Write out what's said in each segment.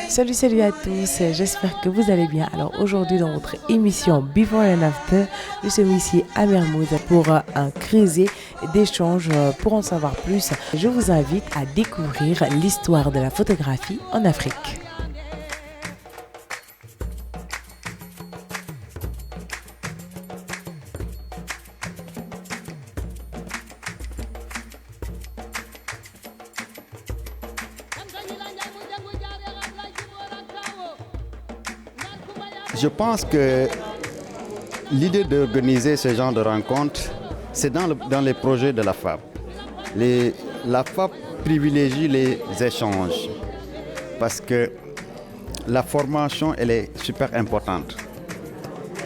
Salut à tous, j'espère que vous allez bien. Alors aujourd'hui dans votre émission Before and After, nous sommes ici à Mermoz pour un creuset d'échanges. Pour en savoir plus, je vous invite à découvrir l'histoire de la photographie en Afrique. Je pense que l'idée d'organiser ce genre de rencontres, c'est dans les projets de la FAP. La FAP privilégie les échanges parce que la formation, elle est super importante.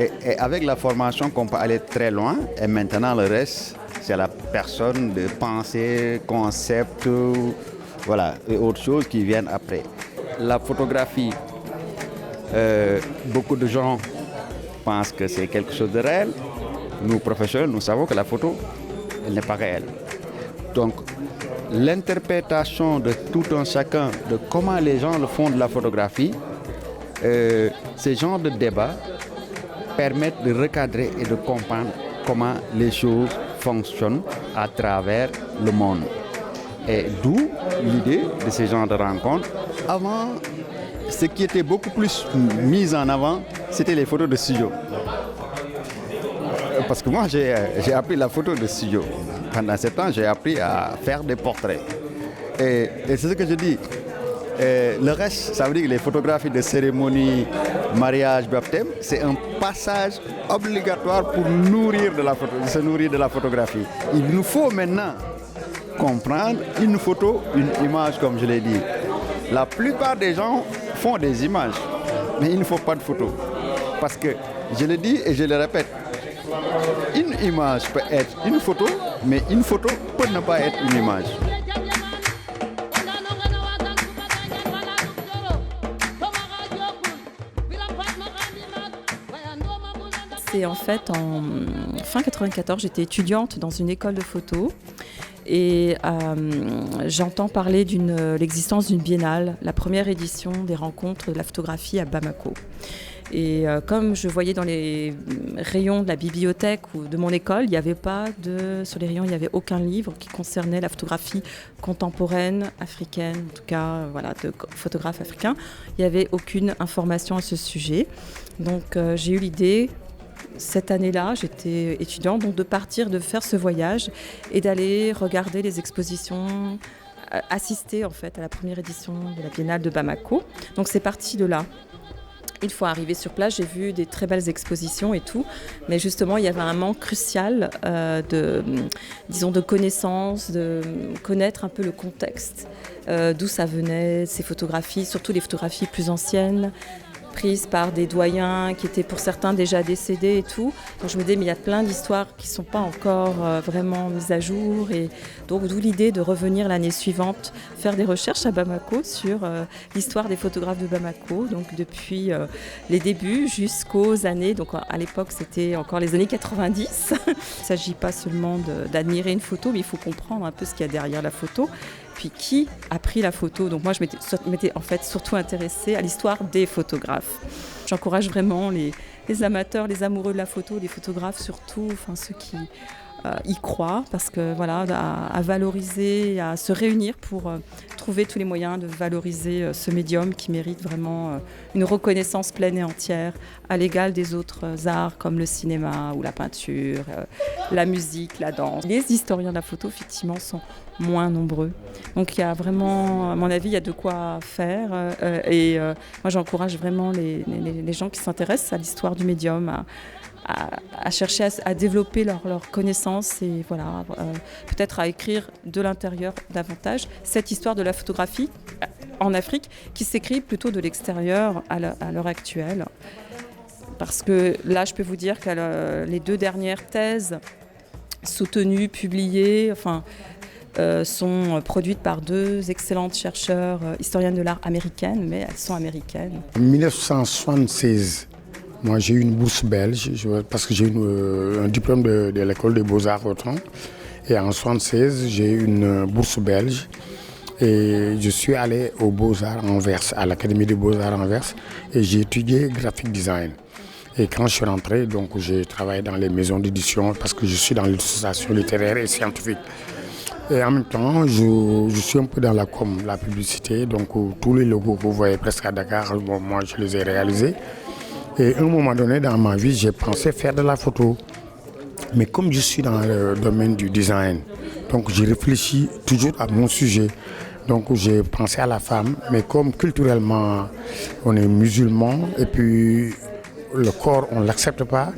Et avec la formation, qu'on peut aller très loin. Et maintenant, le reste, c'est à la personne de penser, concept, voilà, et autres choses qui viennent après. La photographie, beaucoup de gens pensent que c'est quelque chose de réel. Nous, professionnels, nous savons que la photo, elle n'est pas réelle. Donc, l'interprétation de tout un chacun de comment les gens le font de la photographie, ces genres de débats permettent de recadrer et de comprendre comment les choses fonctionnent à travers le monde. Et d'où l'idée de ces genres de rencontres. Avant, ce qui était beaucoup plus mis en avant, c'était les photos de studio. Parce que moi, j'ai appris la photo de studio. Pendant ce temps, j'ai appris à faire des portraits. Et c'est ce que je dis. Le reste, ça veut dire que les photographies de cérémonie, mariage, baptême, c'est un passage obligatoire pour se nourrir de la photographie. Il nous faut maintenant comprendre une photo, une image, comme je l'ai dit. La plupart des gens font des images, mais il ne faut pas de photos. Parce que, je le dis et je le répète, une image peut être une photo, mais une photo peut ne pas être une image. C'est en fait en fin 94, j'étais étudiante dans une école de photo. Et j'entends parler de l'existence d'une biennale, la première édition des rencontres de la photographie à Bamako. Et comme je voyais dans les rayons de la bibliothèque ou de mon école, sur les rayons, il n'y avait aucun livre qui concernait la photographie contemporaine, africaine, en tout cas, voilà, de photographes africains. Il n'y avait aucune information à ce sujet. Donc j'ai eu l'idée. Cette année-là, j'étais étudiante, donc de partir, de faire ce voyage et d'aller regarder les expositions, assister en fait à la première édition de la Biennale de Bamako. Donc c'est parti de là. Une fois arrivée sur place, j'ai vu des très belles expositions et tout, mais justement il y avait un manque crucial de connaissances, de connaître un peu le contexte, d'où ça venait, ces photographies, surtout les photographies plus anciennes, prises par des doyens qui étaient pour certains déjà décédés et tout. Donc je me disais, mais il y a plein d'histoires qui ne sont pas encore vraiment mises à jour. Et donc d'où l'idée de revenir l'année suivante, faire des recherches à Bamako sur l'histoire des photographes de Bamako. Donc depuis les débuts jusqu'aux années, donc à l'époque c'était encore les années 90. Il ne s'agit pas seulement d'admirer une photo, mais il faut comprendre un peu ce qu'il y a derrière la photo. Puis qui a pris la photo. Donc moi, je m'étais en fait surtout intéressée à l'histoire des photographes. J'encourage vraiment les amateurs, les amoureux de la photo, les photographes surtout, enfin ceux qui y croient, parce que voilà, à valoriser, à se réunir pour trouver tous les moyens de valoriser ce médium qui mérite vraiment une reconnaissance pleine et entière à l'égal des autres arts comme le cinéma ou la peinture, la musique, la danse. Les historiens de la photo, effectivement, sont moins nombreux. Donc il y a vraiment, à mon avis, il y a de quoi faire. Moi, j'encourage vraiment les gens qui s'intéressent à l'histoire du médium, à chercher à développer leur connaissance et voilà, peut-être à écrire de l'intérieur davantage cette histoire de la photographie en Afrique qui s'écrit plutôt de l'extérieur à l'heure actuelle. Parce que là, je peux vous dire que les 2 dernières thèses soutenues, publiées, enfin, sont produites par deux excellentes chercheurs, historiennes de l'art américaines, mais elles sont américaines. En 1976, moi j'ai eu une bourse belge, parce que j'ai eu un diplôme de l'école des Beaux-Arts Autran. Et en 1976, j'ai eu une bourse belge. Et je suis allé aux Beaux-Arts Anvers, à l'Académie des Beaux-Arts Anvers, et j'ai étudié graphic design. Et quand je suis rentré, donc, j'ai travaillé dans les maisons d'édition parce que je suis dans l'illustration littéraire et scientifique. Et en même temps, je suis un peu dans la com, la publicité, donc tous les logos que vous voyez presque à Dakar, bon, moi je les ai réalisés. Et à un moment donné dans ma vie, j'ai pensé faire de la photo. Mais comme je suis dans le domaine du design, donc j'ai réfléchi toujours à mon sujet. Donc j'ai pensé à la femme, mais comme culturellement on est musulman et puis le corps on ne l'accepte pas,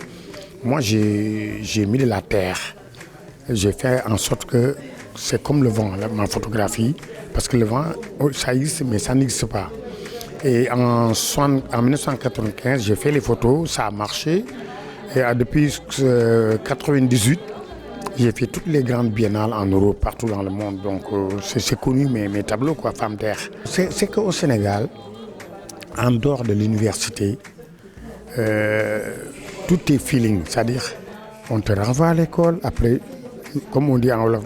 moi j'ai mis de la terre. J'ai fait en sorte que c'est comme le vent, ma photographie, parce que le vent ça existe mais ça n'existe pas. Et en 1995 j'ai fait les photos, ça a marché. Et depuis 1998, j'ai fait toutes les grandes biennales en Europe, partout dans le monde. Donc c'est connu mes tableaux, quoi, Femme Terre. C'est qu'au Sénégal, en dehors de l'université, tout est feeling. C'est-à-dire, on te renvoie à l'école, après, comme on dit en Wolof,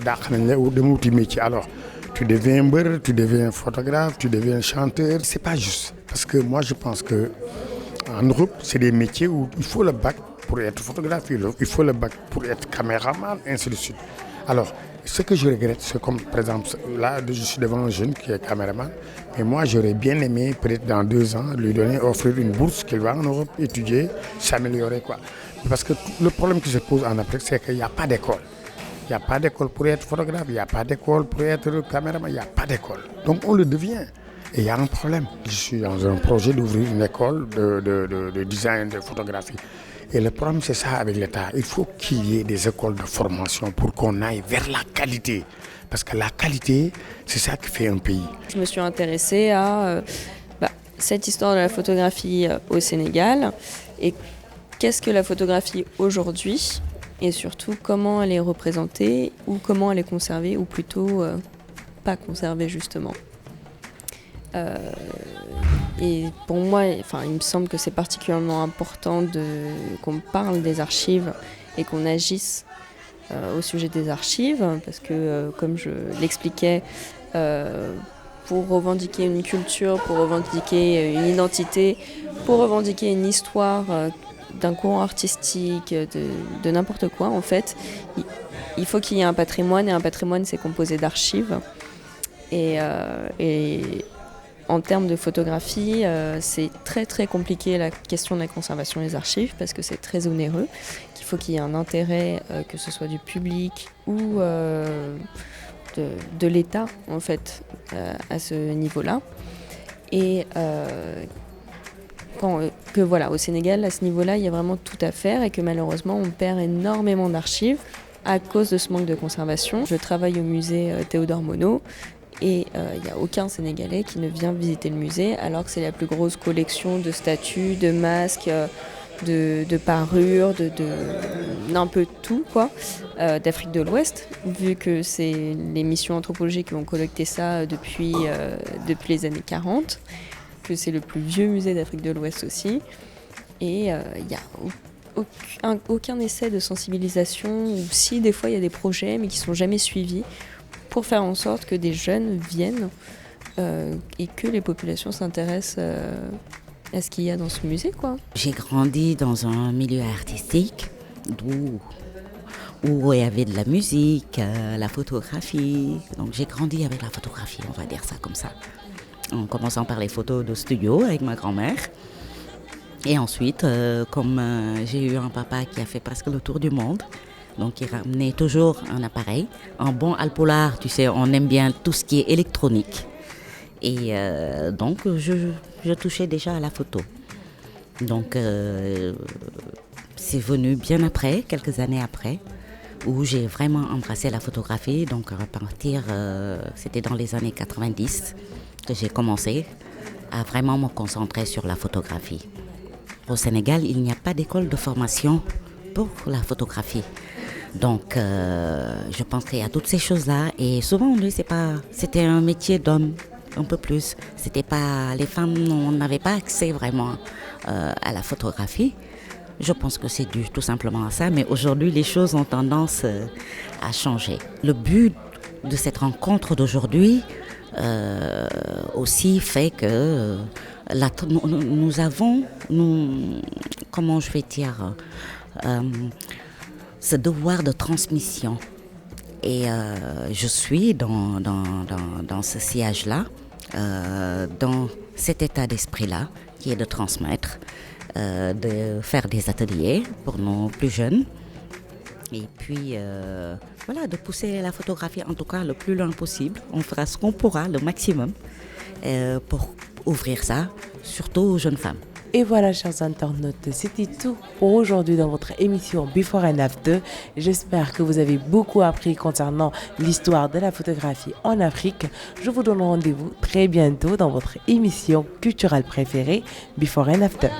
alors tu deviens beurre, tu deviens photographe, tu deviens chanteur. C'est pas juste. Parce que moi, je pense qu'en Europe, c'est des métiers où il faut le bac pour être photographe, il faut le bac pour être caméraman, ainsi de suite. Alors, ce que je regrette, c'est comme, par exemple, là, je suis devant un jeune qui est caméraman, mais moi, j'aurais bien aimé, peut-être dans 2 ans, lui donner, offrir une bourse qu'il va en Europe étudier, s'améliorer, quoi. Parce que le problème qui se pose en Afrique, c'est qu'il n'y a pas d'école. Il n'y a pas d'école pour être photographe, il n'y a pas d'école pour être caméraman, il n'y a pas d'école. Donc, on le devient. Et il y a un problème. Je suis dans un projet d'ouvrir une école de design, de photographie. Et le problème, c'est ça avec l'État. Il faut qu'il y ait des écoles de formation pour qu'on aille vers la qualité. Parce que la qualité, c'est ça qui fait un pays. Je me suis intéressée à cette histoire de la photographie au Sénégal et qu'est-ce que la photographie aujourd'hui et surtout comment elle est représentée ou comment elle est conservée ou plutôt pas conservée justement. Et pour moi, il me semble que c'est particulièrement important qu'on parle des archives et qu'on agisse au sujet des archives, parce que, comme je l'expliquais, pour revendiquer une culture, pour revendiquer une identité, pour revendiquer une histoire d'un courant artistique, de n'importe quoi, en fait, il faut qu'il y ait un patrimoine, et un patrimoine, c'est composé d'archives. Et en termes de photographie, c'est très très compliqué la question de la conservation des archives parce que c'est très onéreux, qu'il faut qu'il y ait un intérêt, que ce soit du public ou de l'État en fait, à ce niveau-là. Et au Sénégal, à ce niveau-là, il y a vraiment tout à faire et que malheureusement, on perd énormément d'archives à cause de ce manque de conservation. Je travaille au musée Théodore Monod. Et il n'y a aucun Sénégalais qui ne vient visiter le musée, alors que c'est la plus grosse collection de statues, de masques, de parures, d'un peu tout, quoi, d'Afrique de l'Ouest, vu que c'est les missions anthropologiques qui ont collecté ça depuis les années 40, que c'est le plus vieux musée d'Afrique de l'Ouest aussi. Et il n'y a aucun essai de sensibilisation, ou si des fois il y a des projets, mais qui ne sont jamais suivis, pour faire en sorte que des jeunes viennent et que les populations s'intéressent à ce qu'il y a dans ce musée, quoi. J'ai grandi dans un milieu artistique où il y avait de la musique, la photographie. Donc j'ai grandi avec la photographie, on va dire ça comme ça. En commençant par les photos de studio avec ma grand-mère. Et ensuite, comme j'ai eu un papa qui a fait presque le tour du monde, donc il ramenait toujours un appareil. En bon alpulaar, tu sais, on aime bien tout ce qui est électronique. Et donc je touchais déjà à la photo. Donc c'est venu bien après, quelques années après, où j'ai vraiment embrassé la photographie. Donc à partir, c'était dans les années 90 que j'ai commencé à vraiment me concentrer sur la photographie. Au Sénégal, il n'y a pas d'école de formation pour la photographie. Donc, je penserai à toutes ces choses-là. Et souvent, on ne sait pas, c'était un métier d'homme, un peu plus. C'était pas, les femmes, on n'avait pas accès vraiment à la photographie. Je pense que c'est dû tout simplement à ça. Mais aujourd'hui, les choses ont tendance à changer. Le but de cette rencontre d'aujourd'hui aussi fait que nous avons, comment je vais dire, ce devoir de transmission. Et je suis dans ce sillage-là, dans cet état d'esprit-là, qui est de transmettre, de faire des ateliers pour nos plus jeunes. Et puis, voilà, de pousser la photographie, en tout cas, le plus loin possible. On fera ce qu'on pourra, le maximum, pour ouvrir ça, surtout aux jeunes femmes. Et voilà, chers internautes, c'était tout pour aujourd'hui dans votre émission Before and After. J'espère que vous avez beaucoup appris concernant l'histoire de la photographie en Afrique. Je vous donne rendez-vous très bientôt dans votre émission culturelle préférée Before and After.